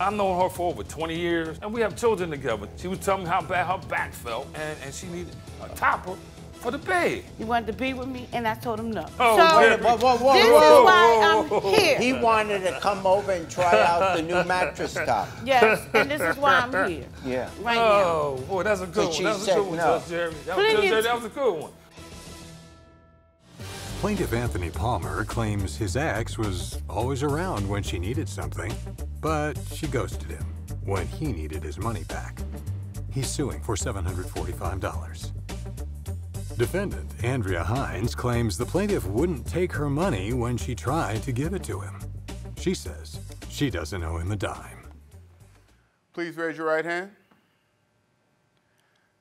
I've known her for over 20 years, and we have children together. She was telling me how bad her back felt, and she needed a topper for the bed. He wanted to be with me, and I told him no. Oh, so this is why I'm here. He wanted to come over and try out the new mattress top. Yes, and this is why I'm here. Yeah. Right now. Oh, boy, that's a good one. That was a good one, Judge Jerry. That was a good one. Plaintiff Anthony Palmer claims his ex was always around when she needed something, but she ghosted him when he needed his money back. He's suing for $745. Defendant Andrea Hines claims the plaintiff wouldn't take her money when she tried to give it to him. She says she doesn't owe him a dime. Please raise your right hand.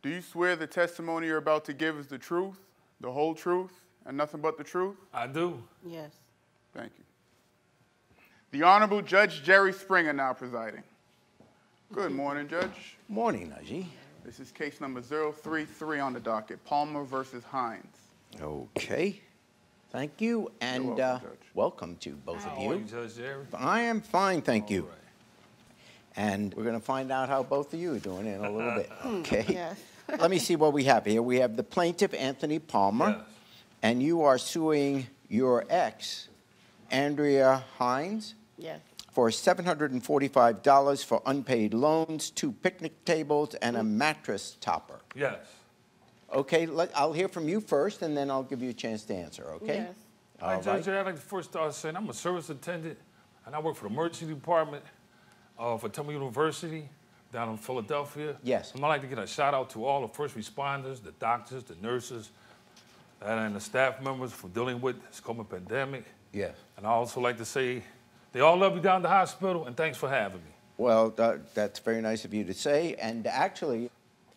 Do you swear the testimony you're about to give is the truth, the whole truth, and nothing but the truth? I do. Yes. Thank you. The Honorable Judge Jerry Springer now presiding. Good morning, Judge. Morning, Najee. This is case number 033 on the docket, Palmer versus Hines. Okay. Thank you, and welcome to both of you. How are you, Judge Jerry? I am fine, thank you. Right. And we're going to find out how both of you are doing in a little bit. Okay. Yes. Let me see what we have here. We have the plaintiff, Anthony Palmer, Yes. and you are suing your ex, Andrea Hines, Yes. for $745 for unpaid loans, 2 picnic tables, and a mattress topper. Yes. Okay, I'll hear from you first, and then I'll give you a chance to answer, okay? Yes. All right. Judge Jerry, I'd like to first start saying I'm a service attendant, and I work for the emergency department for Temple University down in Philadelphia. Yes. And I'd like to get a shout out to all the first responders, the doctors, the nurses, and the staff members for dealing with this COVID pandemic. Yes. And I also like to say they all love you down at the hospital, and thanks for having me. Well, that's very nice of you to say. And actually,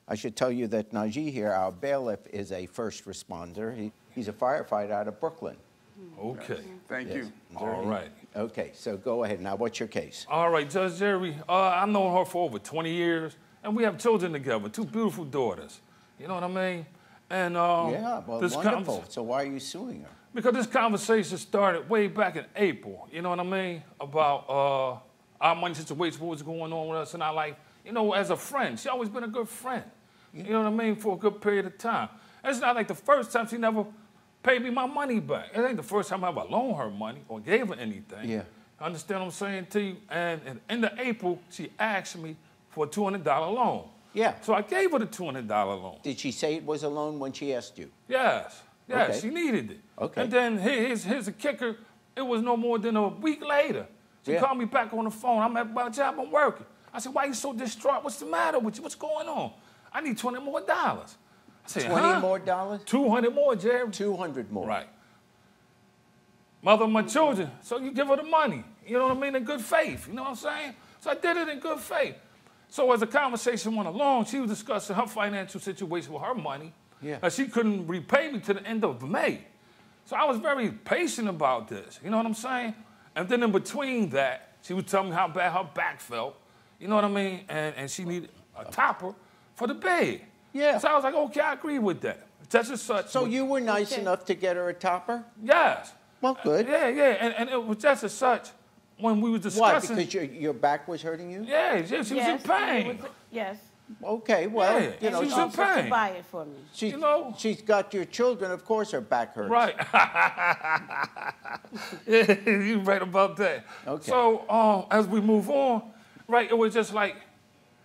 I should tell you that Najee here, our bailiff, is a first responder. He's a firefighter out of Brooklyn. Okay. Thank you. All right. Okay, so go ahead. Now, what's your case? All right, Judge Jerry, I've known her for over 20 years, and we have children together, 2 beautiful daughters. You know what I mean? And Yeah, well, wonderful. So why are you suing her? Because this conversation started way back in April, you know what I mean? About our money situation, what was going on with us in our life. You know, as a friend, she always been a good friend. You know what I mean? For a good period of time. And it's not like the first time she never paid me my money back. It ain't the first time I ever loaned her money or gave her anything. Yeah. Understand what I'm saying to you? And at the end of April, she asked me for a $200 loan. Yeah. So I gave her the $200 loan. Did she say it was a loan when she asked you? Yes. Yes, Okay. she needed it. Okay. And then here's the kicker. It was no more than a week later. She Yeah. called me back on the phone. I'm at my job, I'm working. I said, why are you so distraught? What's the matter with you? What's going on? I need $20 more. I said, $20 more dollars? 200 more, Jerry. 200 more. Right. Mother of my children, so you give her the money. You know what I mean? In good faith, you know what I'm saying? So I did it in good faith. So as the conversation went along, she was discussing her financial situation with her money. Yeah. She couldn't repay me to the end of May. So I was very patient about this, you know what I'm saying? And then in between that, she was telling me how bad her back felt, you know what I mean? And she needed a topper for the bed. Yeah. So I was like, okay, I agree with that. Just as such. So you were nice enough to get her a topper? Yes. Well, good. Yeah. And it was just as such when we was discussing. Why? Because your back was hurting you? Yeah, she was in pain. Yes. Okay, well, Yeah, you know, she was in pain. To buy it for me. You know, she's got your children. Of course, her back hurts. Right. Yeah, you're right about that. Okay. So as we move on, right, it was just like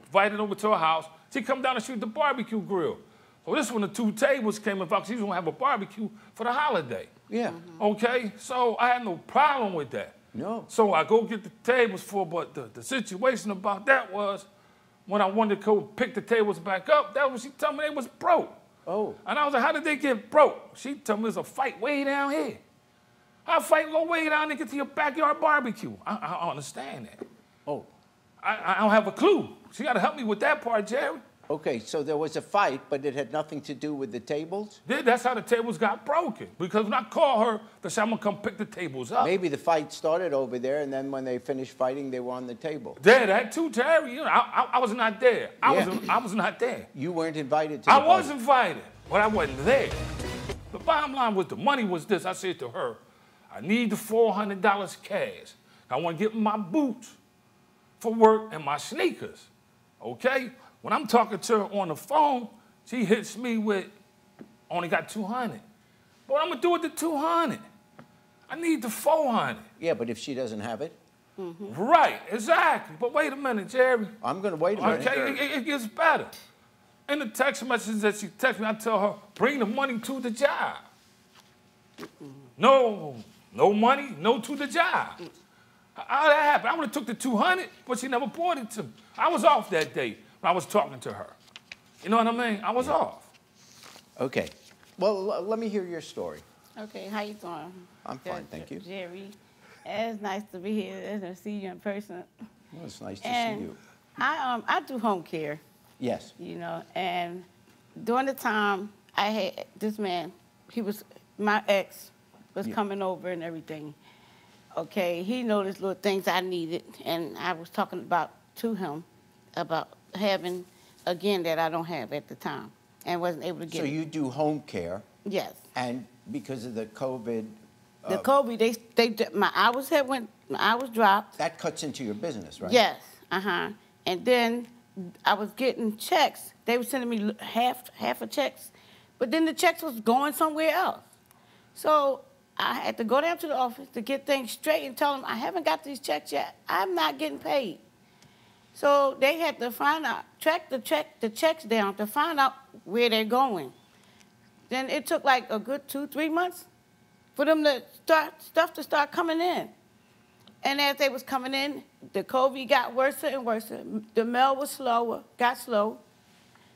invited over to her house. She come down and shoot the barbecue grill. So this when the 2 tables came about. She was gonna have a barbecue for the holiday. Yeah. Okay, so I had no problem with that. No. So I go get the tables but the situation about that was when I wanted to go pick the tables back up, that was she told me they was broke. Oh. And I was like, how did they get broke? She told me there's a fight way down here. How fight go way down and get to your backyard barbecue? I don't understand that. Oh. I don't have a clue. She got to help me with that part, Jerry. Okay, so there was a fight, but it had nothing to do with the tables? Yeah, that's how the tables got broken. Because when I called her, they said, I'm going to come pick the tables up. Maybe the fight started over there, and then when they finished fighting, they were on the table. Yeah, that too, Jerry. You know, I was not there. I was not there. You weren't invited to the I was party. invited, but I wasn't there. The bottom line was the money was this. I said to her, I need the $400 cash. I want to get my boots for work and my sneakers, okay? When I'm talking to her on the phone, she hits me with, only got 200. But what I'm gonna do with the 200? I need the 400. Yeah, but if she doesn't have it? Right, exactly. But wait a minute, Jerry. I'm going to wait a minute. Okay, it gets better. In the text message that she texts me, I tell her, bring the money to the job. No money, no to the job. How that happened? I would have took the 200, but she never brought it to me. I was off that day when I was talking to her. You know what I mean? I was off. Okay. Well, let me hear your story. Okay, how you doing? I'm fine, thank you. Jerry, it's nice to be here and to see you in person. Well, it's nice to And see you. I do home care, Yes. you know, and during the time I had this man, my ex was coming over and everything. Okay, he noticed little things I needed, and I was talking to him about having, again, that I don't have at the time, and wasn't able to get So it. you do home care, Yes. and because of the COVID, The COVID, my hours dropped. that cuts into your business, right? Yes, and then I was getting checks. They were sending me half of checks, but then the checks was going somewhere else. So I had to go down to the office to get things straight and tell them I haven't got these checks yet. I'm not getting paid. So they had to track the checks down to find out where they're going. Then it took like a good 2-3 months for them to start coming in. And as they was coming in, the COVID got worse and worse. The mail was got slow.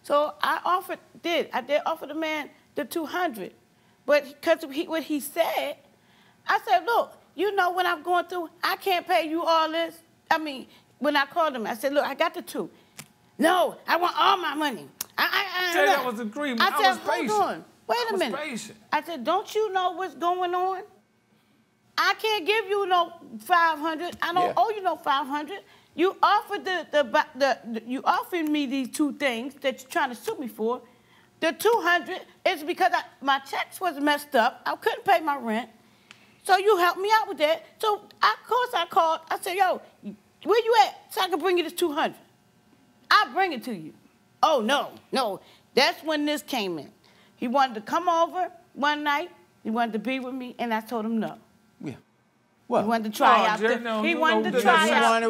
So I did offer the man the 200. But because what he said, I said, look, you know what I'm going through? I can't pay you all this. I mean, when I called him, I said, look, I got the 2. No, I want all my money. That was agreement. I said, was patient. hold on. Wait a minute. Patient. I said, don't you know what's going on? I can't give you no 500. I don't owe you no 500. You offered you offered me these 2 things that you're trying to sue me for. The 200 is because my checks was messed up. I couldn't pay my rent. So you helped me out with that. So of course I called. I said, yo, where you at so I can bring you this 200? I'll bring it to you. Oh, no. That's when this came in. He wanted to come over one night. He wanted to be with me, and I told him no. Yeah. Well, he wanted to try out. He wanted to try out.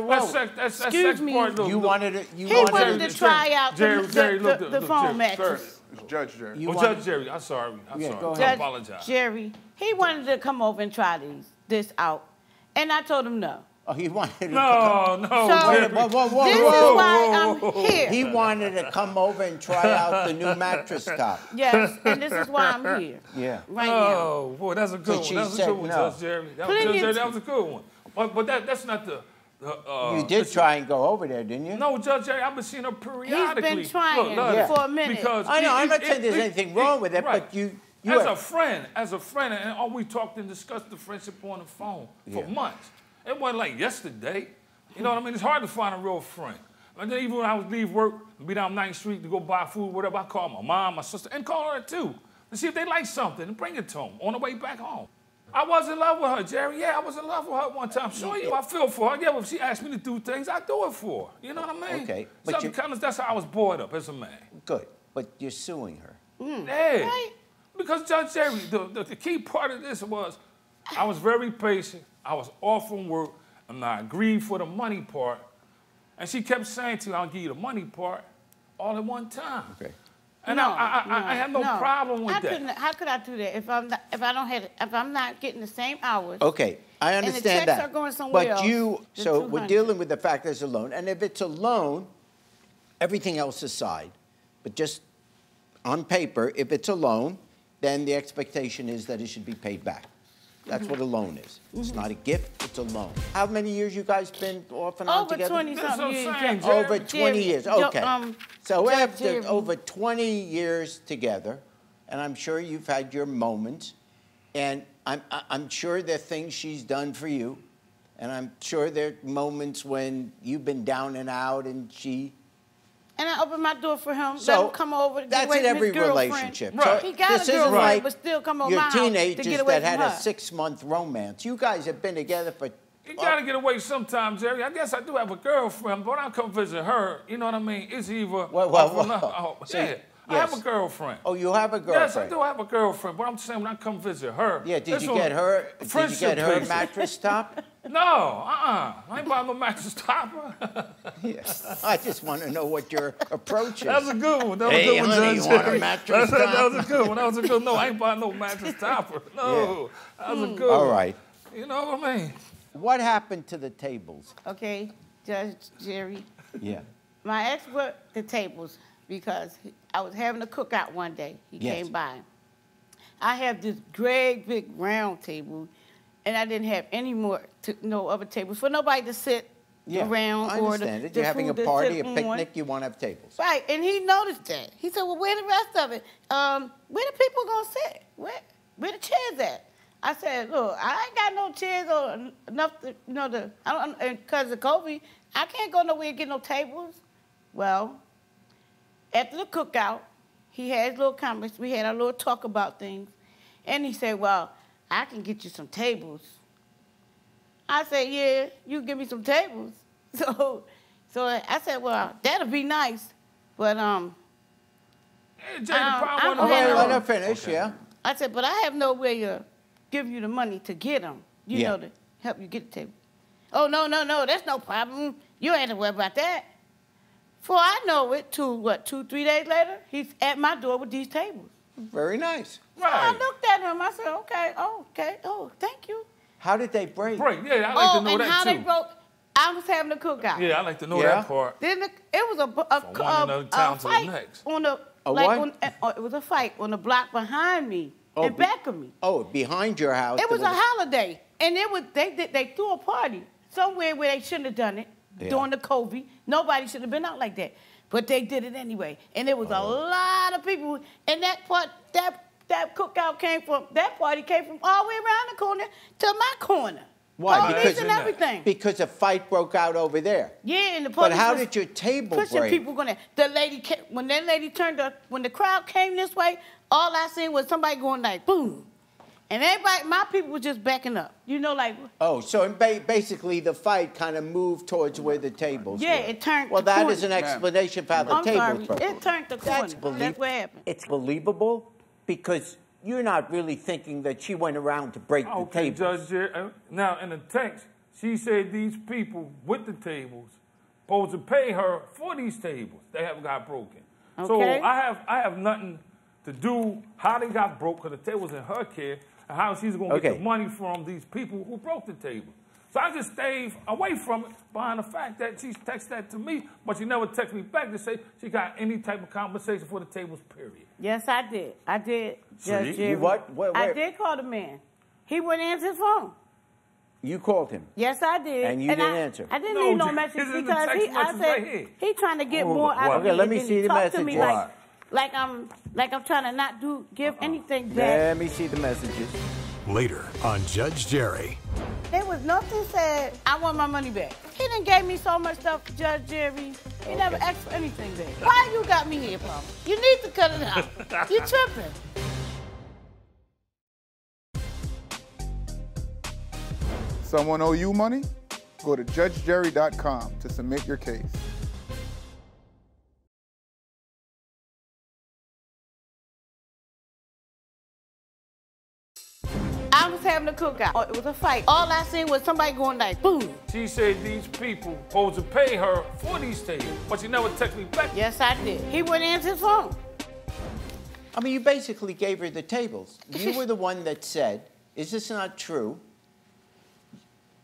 Excuse me. You wanted to try out the phone mattress. It's Judge Jerry. Judge Jerry, I'm sorry. Go I ahead. apologize. Jerry, he wanted to come over and try this out, and I told him no. Oh, he wanted to No, So, Jerry. Whoa. This is why I'm here. He wanted to come over and try out the new mattress top. Yes, and this is why I'm here. Yeah. Right now. Oh, boy, that's a good one. she That was a said good one, no. Judge Jerry. Please. That was a good one. But that's not the... You did try and go over there, didn't you? No, Judge Jerry, I've been seeing her periodically. He's been trying for a minute. Because I know, I'm not saying there's anything wrong with it, right. but you as a friend, and all we talked and discussed the friendship on the phone for months. It wasn't like yesterday. You know what I mean? It's hard to find a real friend. And then even when I would leave work, be down 9th Street to go buy food, whatever, I call my mom, my sister, and call her too, to see if they like something and bring it to them on the way back home. I was in love with her, Jerry. Yeah, I was in love with her one time. Sure, I feel for her. Yeah, but if she asked me to do things, I do it for her. You know what I mean? Okay, but that's how I was brought up as a man. Good, but you're suing her. Yeah. Right. Because Judge Jerry, the key part of this was I was very patient. I was off from work, and I agreed for the money part. And she kept saying to me, I'll give you the money part all at one time. Okay. And I have no problem with that. How could I do that if I'm not getting the same hours? Okay, I understand and the checks that. are going somewhere but else, so we're dealing with the fact there's a loan, and if it's a loan, everything else aside, but just on paper, if it's a loan, then the expectation is that it should be paid back. That's what a loan is. It's not a gift, it's a loan. How many years you guys been off and on together? Over 20-something years. Over 20 years, okay. So after Jerry. over 20 years together, and I'm sure you've had your moments, and I'm sure there are things she's done for you, and I'm sure there are moments when you've been down and out and she... And I opened my door for him, So let him come over to get that's away in from every his girlfriend. relationship. Right. So He got this a isn't girlfriend, like but still come over your my house to teenagers get away that from had her. a 6-month romance. You guys have been together for You gotta get away sometimes, Jerry. I guess I do have a girlfriend, but when I come visit her, you know what I mean? It's either... I have a girlfriend. Oh, you have a girlfriend? Yes, I do have a girlfriend, but I'm saying when I come visit her... Yeah, did you get her mattress top? No, I ain't buying no mattress topper. Yeah. I just want to know what your approach is. That was a good one. That was hey, a good one, honey, you want a mattress top? That was a good one. That was a good. No, I ain't buying no mattress topper. No, that was a good one. All right. You know what I mean? What happened to the tables? Okay, Judge Jerry. Yeah. My ex worked the tables because I was having a cookout one day. He came by. I have this great big round table, and I didn't have any more, no other tables for nobody to sit around. I understand it. You're having a party, a picnic, you want to have tables. Right, and he noticed that. He said, well, where the rest of it? Where the people going to sit? Where the chairs at? I said, look, I ain't got no chairs or enough to, because of COVID, I can't go nowhere and get no tables. Well, after the cookout, he had his little comments. We had our little talk about things. And he said, well, I can get you some tables. I said, yeah, you give me some tables. So I said, well, that'll be nice. But, Hey, Jay, let her finish, I said, but I have no way to give you the money to get them, you know, to help you get the table. Oh, no, that's no problem. You ain't to worry about that. Before I know it, 2-3 days later, he's at my door with these tables. Very nice. So I looked at him. I said, okay, thank you. How did they break? Yeah, I like to know that, too. and how they broke, I was having a cookout. Yeah, I like to know that part. Then it was a fight on the... it was a fight on the block behind me and back of me. Oh, behind your house. It was a holiday, and they threw a party somewhere where they shouldn't have done it during the COVID. Nobody should have been out like that, but they did it anyway. And there was a lot of people, and that cookout party came from all the way around the corner to my corner. Why? Police and everything. Because a fight broke out over there. Yeah, and the police. But how did your table break? Pushing people going there. The lady came, when the crowd came this way, all I seen was somebody going like boom, and everybody, my people were just backing up. You know, like. Oh, so basically the fight kind of moved towards where the tables were. It turned. Well, that is an explanation for how the tables broke. It turned the corner. That's what happened. It's believable because you're not really thinking that she went around to break the tables. Judge Jerry. Now, in the text, she said these people with the tables supposed to pay her for these tables. They haven't got broken. Okay. So I have nothing to do how they got broke because the table's in her care and how she's going to get the money from these people who broke the table. So I just stayed away from it behind the fact that she texted that to me, but she never texted me back to say she got any type of compensation for the tables, period. Yes, I did. I did, Judge Jerry. What? I did call the man. He wouldn't answer his phone. You called him? Yes, I did. And you didn't answer? I didn't leave no message because I said he trying to get more out of me. Okay, let me see the messages. Like I'm trying to not give anything back. Let me see the messages. Later on Judge Jerry. There was nothing said, I want my money back. He done gave me so much stuff, Judge Jerry. He never asked for anything back. Why you got me here, Papa? You need to cut it out. You tripping. Someone owe you money? Go to judgejerry.com to submit your case. I was having a cookout. It was a fight. All I seen was somebody going like, boom. She said these people supposed to pay her for these tables, but she never texted me back. Yes, I did. He wouldn't answer his phone. I mean, you basically gave her the tables. You were the one that said, is this not true?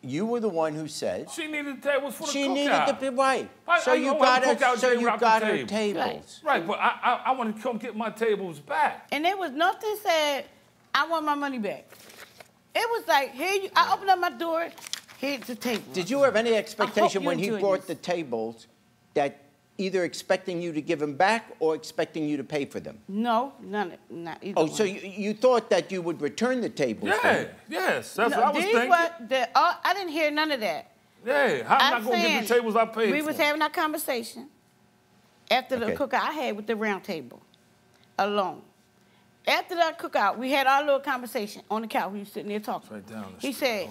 You were the one who said she needed the tables for the cookout. She needed the right. So you got her tables. Right, but I want to come get my tables back. And there was nothing said, I want my money back. It was like, here I opened up my door, here's the table. Did you have any expectation when he brought the tables that either expecting you to give them back or expecting you to pay for them? No, not either. Oh, so you thought that you would return the tables? Yes, that's what I was thinking. I didn't hear none of that. Yeah, how am I going to get the tables I paid for? We was having our conversation after the cookout I had with the round table alone. After that cookout, we had our little conversation on the couch. We were sitting there talking. Right down the he said,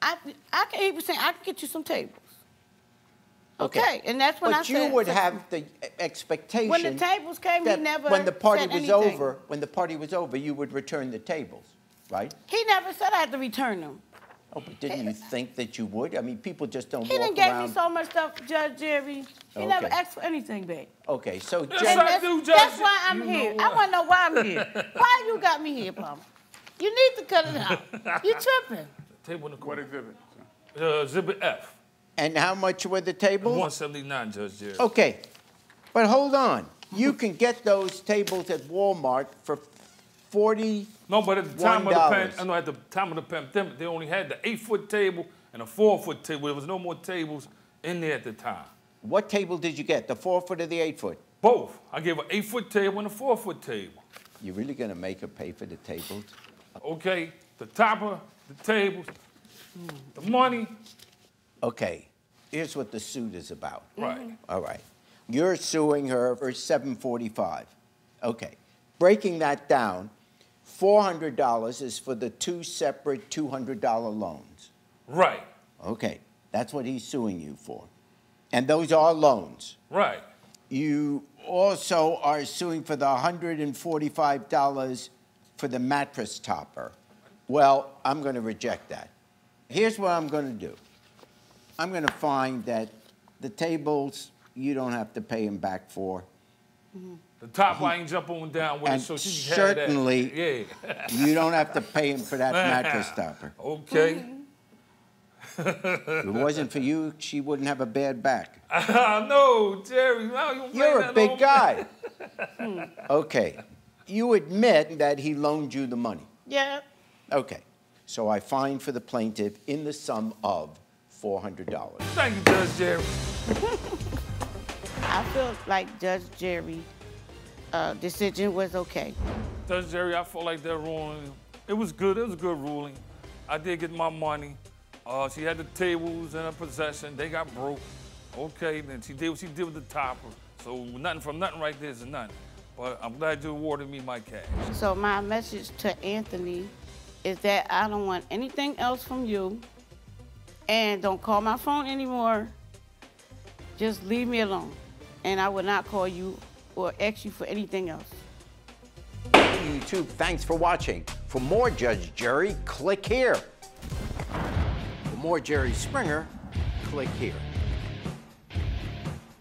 I can 80%. I can get you some tables. Okay, and that's when I said. But you would have the expectation. When the tables came, he that never when the party said was anything. over, when the party was over, you would return the tables, right? He never said I had to return them. Oh, but didn't you think that you would? I mean, people just don't He walk didn't give around. me so much stuff, Judge Jerry. He never Okay. asked for anything back. Okay, so Yes, Jen, I do, Judge. That's why I'm You know here. what? I want to know why I'm here. Why you got me here, Palmer? You need to cut it out. You tripping. Table in the What corner. exhibit? Exhibit F. and how much were the tables? 179, Judge Jerry. Okay, but hold on. You can get those tables at Walmart for $40. No, but at the time of the $1. I know at the time of the pandemic, they only had the 8-foot table and a 4-foot table. There was no more tables in there at the time. What table did you get? The 4-foot or the 8-foot? Both. I gave an 8-foot table and a 4-foot table. You really gonna make her pay for the tables? Okay, the top of the tables, the money. Okay, here's what the suit is about. Right. All right. You're suing her for $745. Okay. Breaking that down, $400 is for the two separate $200 loans. Right. Okay. That's what he's suing you for. And those are loans. Right. You also are suing for the $145 for the mattress topper. Well, I'm going to reject that. Here's what I'm going to do. I'm going to find that the tables you don't have to pay him back for. The top I ain't jump on and down with And it, so she can have that. certainly, Yeah. you don't have to pay him for that mattress topper. Okay. If it wasn't for you, she wouldn't have a bad back. No, Jerry. No, you don't blame You're that a big on me. guy. Okay. You admit that he loaned you the money. Yeah. Okay. So I fine for the plaintiff in the sum of $400. Thank you, Judge Jerry. I feel like Judge Jerry's decision was okay. Judge Jerry, I felt like that ruling, it was good. It was a good ruling. I did get my money. She had the tables in her possession. They got broke. Okay, then she did what she did with the topper. So nothing from nothing right there is a nothing. But I'm glad you awarded me my cash. So my message to Anthony is that I don't want anything else from you. And don't call my phone anymore. Just leave me alone. And I will not call you or ask you for anything else. Hey, YouTube, thanks for watching. For more Judge Jerry, click here. For more Jerry Springer, click here.